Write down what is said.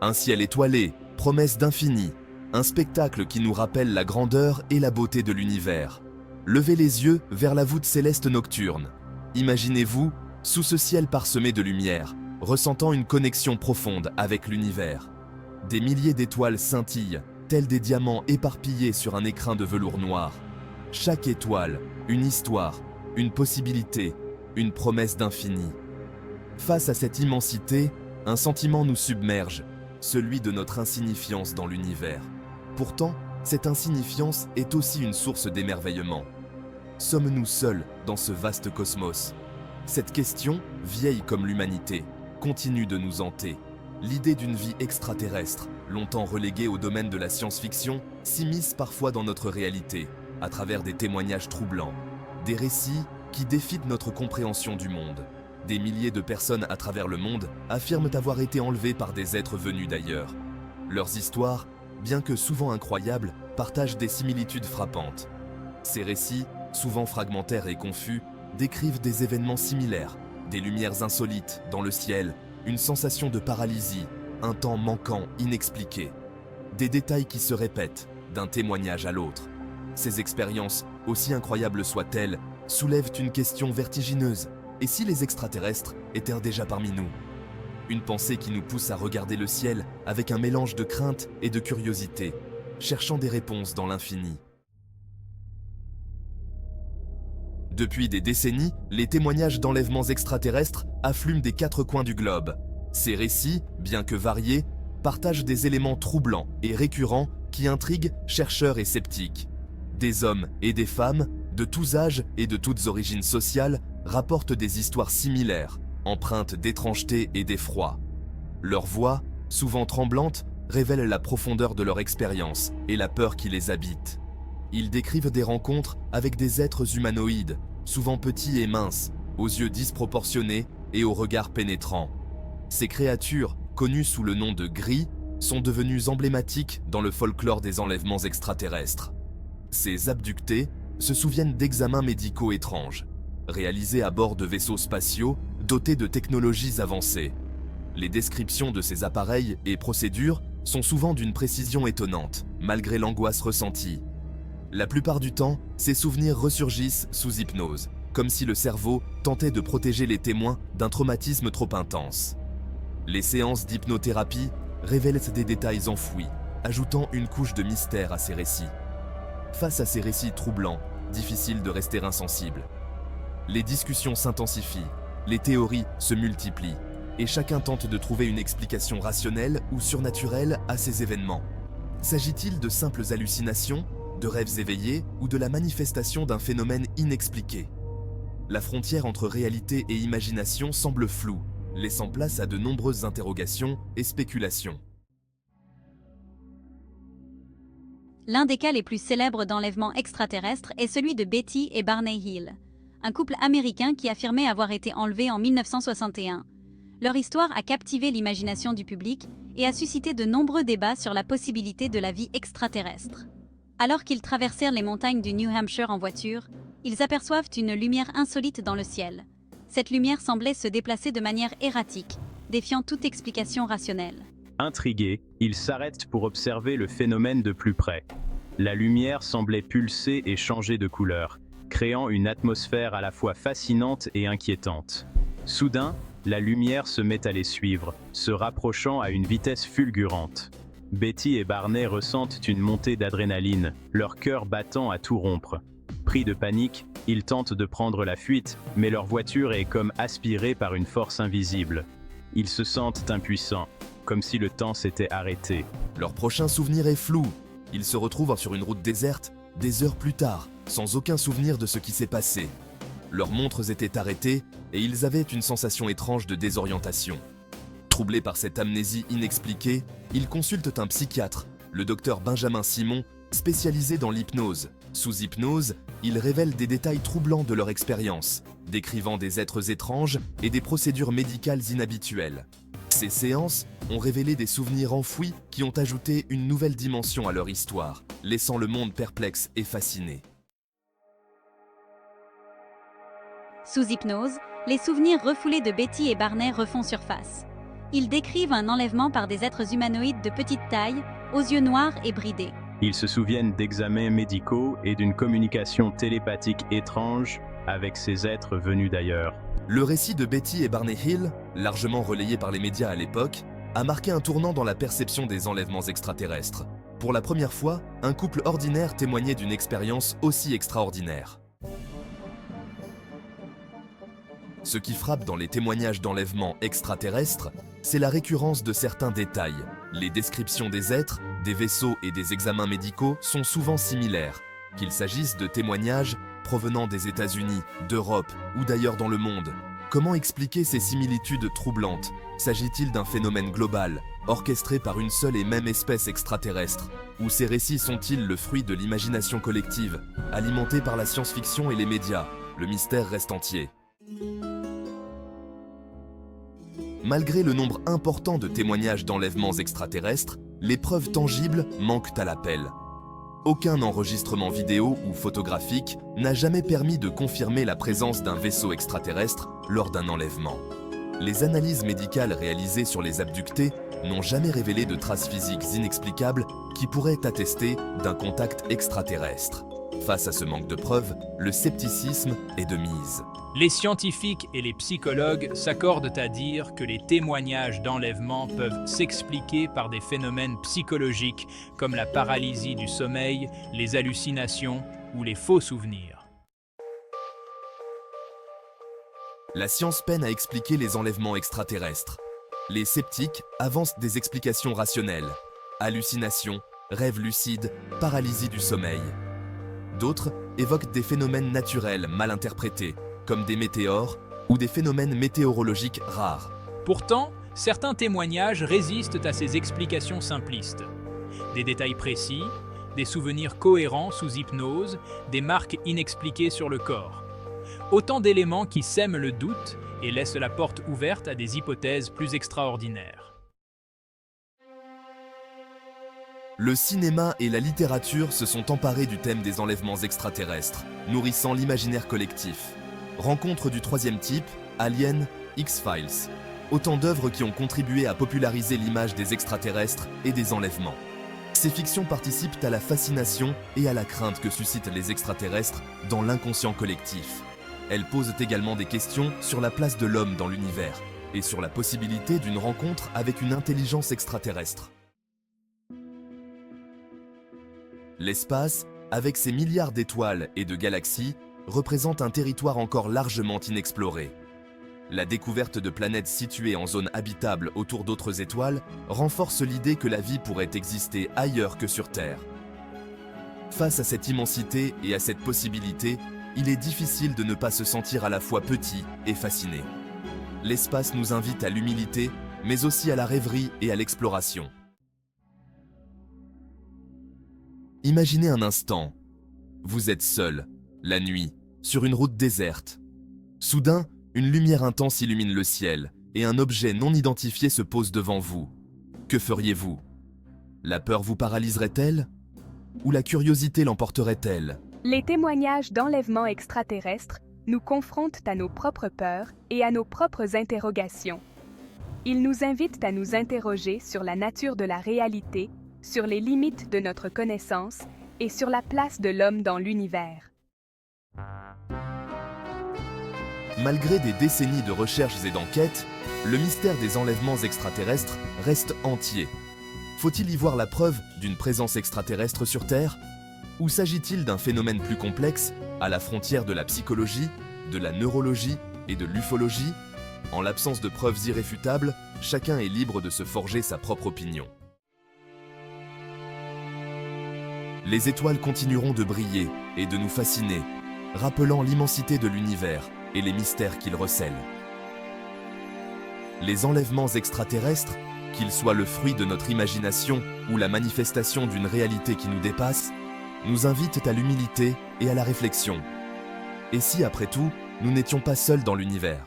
Un ciel étoilé, promesse d'infini, un spectacle qui nous rappelle la grandeur et la beauté de l'univers. Levez les yeux vers la voûte céleste nocturne. Imaginez-vous, sous ce ciel parsemé de lumière, ressentant une connexion profonde avec l'univers. Des milliers d'étoiles scintillent, tels des diamants éparpillés sur un écrin de velours noir. Chaque étoile, une histoire, une possibilité, une promesse d'infini. Face à cette immensité, un sentiment nous submerge, celui de notre insignifiance dans l'univers. Pourtant, cette insignifiance est aussi une source d'émerveillement. Sommes-nous seuls dans ce vaste cosmos? Cette question, vieille comme l'humanité, continue de nous hanter. L'idée d'une vie extraterrestre, longtemps reléguée au domaine de la science-fiction, s'immisce parfois dans notre réalité, à travers des témoignages troublants, des récits qui défient notre compréhension du monde. Des milliers de personnes à travers le monde affirment avoir été enlevées par des êtres venus d'ailleurs. Leurs histoires, bien que souvent incroyables, partagent des similitudes frappantes. Ces récits, souvent fragmentaires et confus, décrivent des événements similaires, des lumières insolites dans le ciel, une sensation de paralysie, un temps manquant, inexpliqué. Des détails qui se répètent, d'un témoignage à l'autre. Ces expériences, aussi incroyables soient-elles, soulèvent une question vertigineuse. Et si les extraterrestres étaient déjà parmi nous? Une pensée qui nous pousse à regarder le ciel avec un mélange de crainte et de curiosité, cherchant des réponses dans l'infini. Depuis des décennies, les témoignages d'enlèvements extraterrestres affluent des quatre coins du globe. Ces récits, bien que variés, partagent des éléments troublants et récurrents qui intriguent chercheurs et sceptiques. Des hommes et des femmes, de tous âges et de toutes origines sociales, rapportent des histoires similaires, empreintes d'étrangeté et d'effroi. Leurs voix, souvent tremblantes, révèlent la profondeur de leur expérience et la peur qui les habite. Ils décrivent des rencontres avec des êtres humanoïdes, souvent petits et minces, aux yeux disproportionnés et au regard pénétrant. Ces créatures, connues sous le nom de gris, sont devenues emblématiques dans le folklore des enlèvements extraterrestres. Ces abductés se souviennent d'examens médicaux étranges, réalisés à bord de vaisseaux spatiaux dotés de technologies avancées. Les descriptions de ces appareils et procédures sont souvent d'une précision étonnante, malgré l'angoisse ressentie. La plupart du temps, ces souvenirs ressurgissent sous hypnose, comme si le cerveau tentait de protéger les témoins d'un traumatisme trop intense. Les séances d'hypnothérapie révèlent des détails enfouis, ajoutant une couche de mystère à ces récits. Face à ces récits troublants, difficile de rester insensible. Les discussions s'intensifient, les théories se multiplient, et chacun tente de trouver une explication rationnelle ou surnaturelle à ces événements. S'agit-il de simples hallucinations, de rêves éveillés ou de la manifestation d'un phénomène inexpliqué? La frontière entre réalité et imagination semble floue, laissant place à de nombreuses interrogations et spéculations. L'un des cas les plus célèbres d'enlèvement extraterrestre est celui de Betty et Barney Hill, un couple américain qui affirmait avoir été enlevé en 1961. Leur histoire a captivé l'imagination du public et a suscité de nombreux débats sur la possibilité de la vie extraterrestre. Alors qu'ils traversèrent les montagnes du New Hampshire en voiture, ils aperçoivent une lumière insolite dans le ciel. Cette lumière semblait se déplacer de manière erratique, défiant toute explication rationnelle. Intrigués, ils s'arrêtent pour observer le phénomène de plus près. La lumière semblait pulser et changer de couleur, créant une atmosphère à la fois fascinante et inquiétante. Soudain, la lumière se met à les suivre, se rapprochant à une vitesse fulgurante. Betty et Barney ressentent une montée d'adrénaline, leur cœur battant à tout rompre. Pris de panique, ils tentent de prendre la fuite, mais leur voiture est comme aspirée par une force invisible. Ils se sentent impuissants, comme si le temps s'était arrêté. Leur prochain souvenir est flou. Ils se retrouvent sur une route déserte, des heures plus tard, sans aucun souvenir de ce qui s'est passé. Leurs montres étaient arrêtées et ils avaient une sensation étrange de désorientation. Troublés par cette amnésie inexpliquée, ils consultent un psychiatre, le docteur Benjamin Simon, spécialisé dans l'hypnose. Sous hypnose, ils révèlent des détails troublants de leur expérience, décrivant des êtres étranges et des procédures médicales inhabituelles. Ces séances ont révélé des souvenirs enfouis qui ont ajouté une nouvelle dimension à leur histoire, laissant le monde perplexe et fasciné. Sous hypnose, les souvenirs refoulés de Betty et Barney refont surface. Ils décrivent un enlèvement par des êtres humanoïdes de petite taille, aux yeux noirs et bridés. Ils se souviennent d'examens médicaux et d'une communication télépathique étrange avec ces êtres venus d'ailleurs. Le récit de Betty et Barney Hill, largement relayé par les médias à l'époque, a marqué un tournant dans la perception des enlèvements extraterrestres. Pour la première fois, un couple ordinaire témoignait d'une expérience aussi extraordinaire. Ce qui frappe dans les témoignages d'enlèvements extraterrestres, c'est la récurrence de certains détails. Les descriptions des êtres, des vaisseaux et des examens médicaux sont souvent similaires, qu'il s'agisse de témoignages provenant des États-Unis, d'Europe ou d'ailleurs dans le monde. Comment expliquer ces similitudes troublantes? S'agit-il d'un phénomène global, orchestré par une seule et même espèce extraterrestre? Ou ces récits sont-ils le fruit de l'imagination collective, alimentée par la science-fiction et les médias? Le mystère reste entier. Malgré le nombre important de témoignages d'enlèvements extraterrestres, les preuves tangibles manquent à l'appel. Aucun enregistrement vidéo ou photographique n'a jamais permis de confirmer la présence d'un vaisseau extraterrestre lors d'un enlèvement. Les analyses médicales réalisées sur les abductés n'ont jamais révélé de traces physiques inexplicables qui pourraient attester d'un contact extraterrestre. Face à ce manque de preuves, le scepticisme est de mise. Les scientifiques et les psychologues s'accordent à dire que les témoignages d'enlèvement peuvent s'expliquer par des phénomènes psychologiques comme la paralysie du sommeil, les hallucinations ou les faux souvenirs. La science peine à expliquer les enlèvements extraterrestres. Les sceptiques avancent des explications rationnelles. Hallucinations, rêves lucides, paralysie du sommeil. D'autres évoquent des phénomènes naturels mal interprétés, comme des météores ou des phénomènes météorologiques rares. Pourtant, certains témoignages résistent à ces explications simplistes. Des détails précis, des souvenirs cohérents sous hypnose, des marques inexpliquées sur le corps. Autant d'éléments qui sèment le doute et laissent la porte ouverte à des hypothèses plus extraordinaires. Le cinéma et la littérature se sont emparés du thème des enlèvements extraterrestres, nourrissant l'imaginaire collectif. Rencontre du troisième type, Alien, X-Files. Autant d'œuvres qui ont contribué à populariser l'image des extraterrestres et des enlèvements. Ces fictions participent à la fascination et à la crainte que suscitent les extraterrestres dans l'inconscient collectif. Elles posent également des questions sur la place de l'homme dans l'univers et sur la possibilité d'une rencontre avec une intelligence extraterrestre. L'espace, avec ses milliards d'étoiles et de galaxies, représente un territoire encore largement inexploré. La découverte de planètes situées en zone habitable autour d'autres étoiles renforce l'idée que la vie pourrait exister ailleurs que sur Terre. Face à cette immensité et à cette possibilité, il est difficile de ne pas se sentir à la fois petit et fasciné. L'espace nous invite à l'humilité, mais aussi à la rêverie et à l'exploration. Imaginez un instant, vous êtes seul, la nuit, sur une route déserte. Soudain, une lumière intense illumine le ciel et un objet non identifié se pose devant vous. Que feriez-vous? La peur vous paralyserait-elle? Ou la curiosité l'emporterait-elle? Les témoignages d'enlèvements extraterrestres nous confrontent à nos propres peurs et à nos propres interrogations. Ils nous invitent à nous interroger sur la nature de la réalité, sur les limites de notre connaissance et sur la place de l'homme dans l'univers. Malgré des décennies de recherches et d'enquêtes, le mystère des enlèvements extraterrestres reste entier. Faut-il y voir la preuve d'une présence extraterrestre sur Terre? Ou s'agit-il d'un phénomène plus complexe, à la frontière de la psychologie, de la neurologie et de l'ufologie? En l'absence de preuves irréfutables, chacun est libre de se forger sa propre opinion. Les étoiles continueront de briller et de nous fasciner, rappelant l'immensité de l'univers et les mystères qu'il recèle. Les enlèvements extraterrestres, qu'ils soient le fruit de notre imagination ou la manifestation d'une réalité qui nous dépasse, nous invitent à l'humilité et à la réflexion. Et si, après tout, nous n'étions pas seuls dans l'univers ?